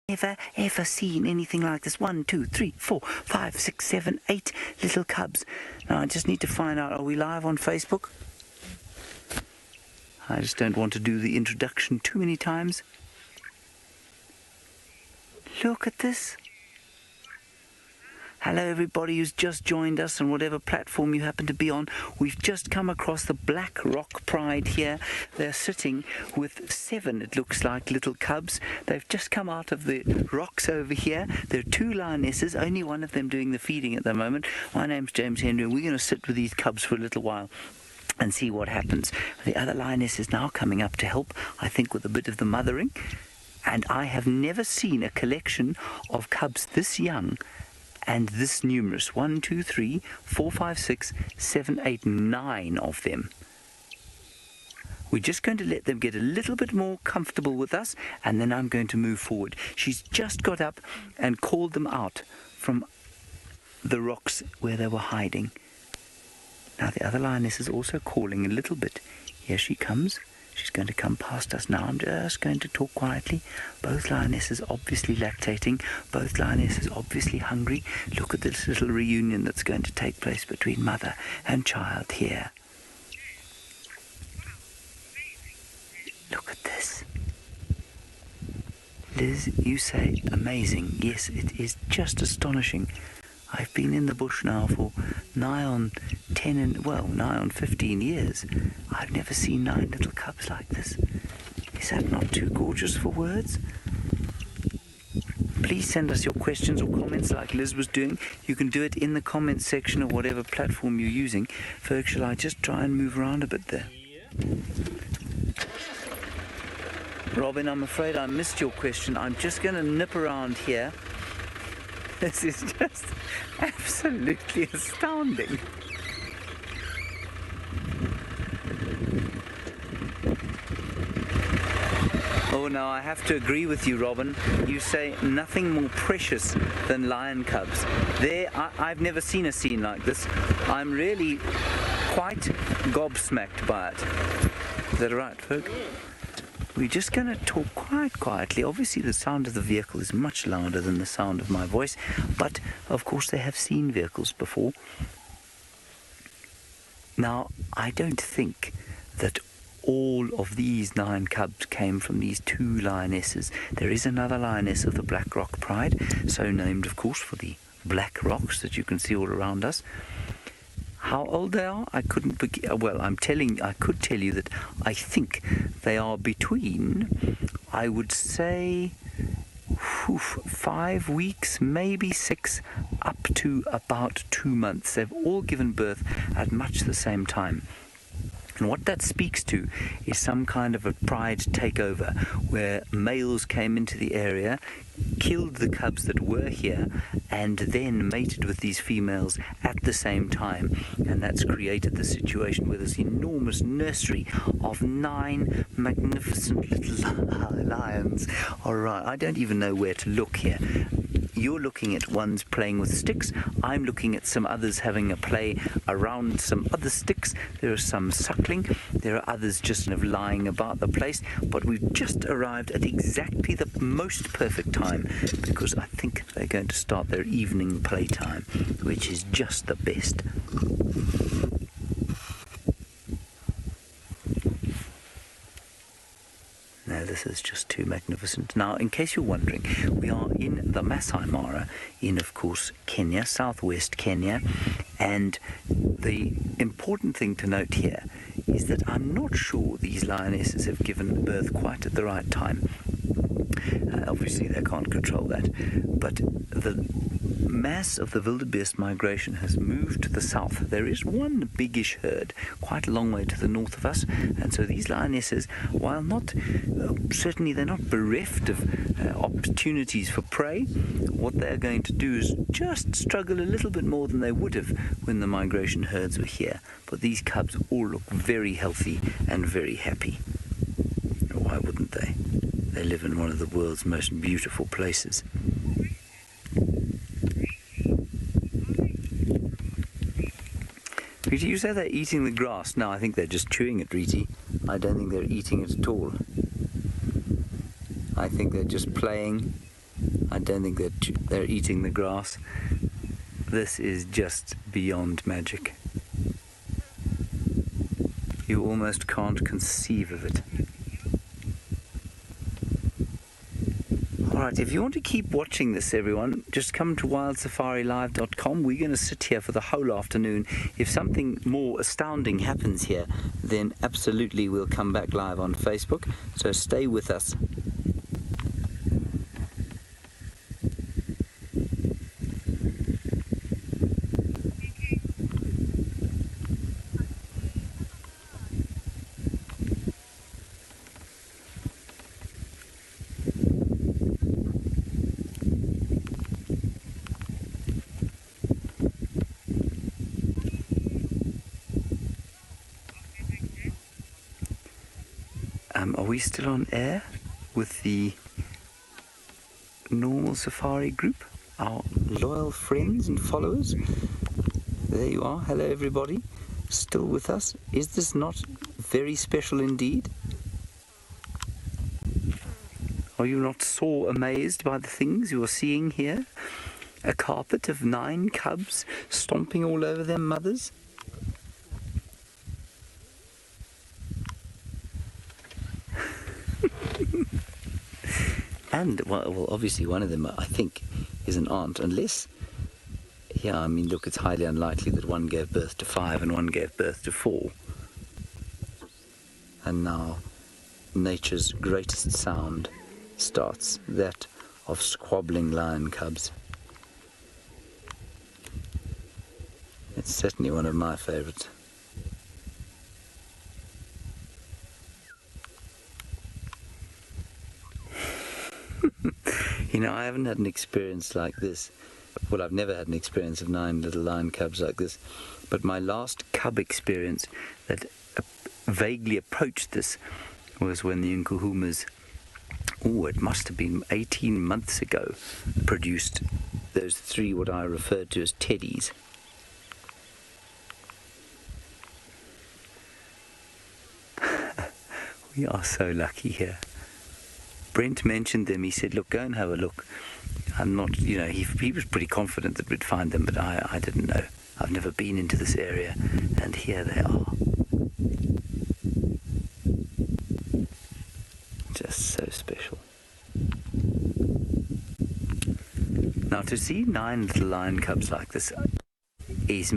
Ever seen anything like this. 1, 2, 3, 4, 5, 6, 7, 8 little cubs. Now I just need to find out, are we live on Facebook? I just don't want to do the introduction too many times. Look at this. Hello everybody who's just joined us on whatever platform you happen to be on. We've just come across the Black Rock Pride here. They're sitting with 7, it looks like, little cubs. They've just come out of the rocks over here. There are 2 lionesses, only one of them doing the feeding at the moment. My name's James Henry and we're going to sit with these cubs for a little while and see what happens. The other lioness is now coming up to help, I think, with a bit of the mothering. And I have never seen a collection of cubs this young and this numerous. 1, 2, 3, 4, 5, 6, 7, 8, 9 of them. We're just going to let them get a little bit more comfortable with us, and then I'm going to move forward. She's just got up and called them out from the rocks where they were hiding. Now the other lioness is also calling a little bit. Here she comes. She's going to come past us now. I'm just going to talk quietly. Both lionesses obviously lactating. Both lionesses obviously hungry. Look at this little reunion that's going to take place between mother and child here. Look at this. Liz, you say amazing. Yes, it is just astonishing. I've been in the bush now for nigh on 15 years. I've never seen 9 little cubs like this. Is that not too gorgeous for words? Please send us your questions or comments like Liz was doing. You can do it in the comments section of whatever platform you're using. Ferg, shall I just try and move around a bit there? Robin, I'm afraid I missed your question. I'm just going to nip around here. This is just absolutely astounding. Oh, now I have to agree with you, Robin. You say nothing more precious than lion cubs. I've never seen a scene like this. I'm really quite gobsmacked by it. Is that right, Ferg? We're just going to talk quite quietly. Obviously, the sound of the vehicle is much louder than the sound of my voice, but of course they have seen vehicles before. Now, I don't think that all of these 9 cubs came from these 2 lionesses. There is another lioness of the Black Rock Pride, so named, of course, for the black rocks that you can see all around us. How old they are, I couldn't begin. Well, I could tell you that I think they are between, I would say, 5 weeks, maybe 6, up to about 2 months. They've all given birth at much the same time. And what that speaks to is some kind of a pride takeover where males came into the area, killed the cubs that were here, and then mated with these females at the same time. And that's created the situation where this enormous nursery of 9 magnificent little lions. All right, I don't even know where to look here. You're looking at ones playing with sticks. I'm looking at some others having a play around some other sticks. There are some suckling. There are others just kind of lying about the place. But we've just arrived at exactly the most perfect time, because I think they're going to start their evening playtime, which is just the best. Now, this is just too magnificent. Now, in case you're wondering, we are in the Masai Mara, in, of course, Kenya, southwest Kenya. And the important thing to note here is that I'm not sure these lionesses have given birth quite at the right time. Obviously, they can't control that. But the mass of the wildebeest migration has moved to the south. There is one biggish herd quite a long way to the north of us, and so these lionesses, while not certainly they're not bereft of opportunities for prey, what they're going to do is just struggle a little bit more than they would have when the migration herds were here. But these cubs all look very healthy and very happy. Why wouldn't they? They live in one of the world's most beautiful places. Rita, you say they're eating the grass. No, I think they're just chewing it, Rita. I don't think they're eating it at all. I think they're just playing I don't think they're eating the grass. This is just beyond magic. You almost can't conceive of it. Alright, if you want to keep watching this, everyone, just come to WildSafariLive.com. We're going to sit here for the whole afternoon. If something more astounding happens here, then absolutely we'll come back live on Facebook. So stay with us. Are we still on air with the normal safari group, our loyal friends and followers? There you are. Hello everybody, still with us. Is this not very special indeed? Are you not so amazed by the things you are seeing here? A carpet of 9 cubs stomping all over their mothers? And, well, obviously one of them, I think, is an aunt, unless, yeah, I mean, look, it's highly unlikely that one gave birth to 5 and one gave birth to 4. And now nature's greatest sound starts, that of squabbling lion cubs. It's certainly one of my favorites. You know, I haven't had an experience like this. Well, I've never had an experience of 9 little lion cubs like this. But my last cub experience that vaguely approached this was when the Nkuhumas, it must have been 18 months ago, produced those 3 what I referred to as teddies. We are so lucky here. Brent mentioned them. He said, look, go and have a look. I'm not, you know, he was pretty confident that we'd find them, but I didn't know. I've never been into this area, and here they are. Just so special. Now, to see 9 little lion cubs like this is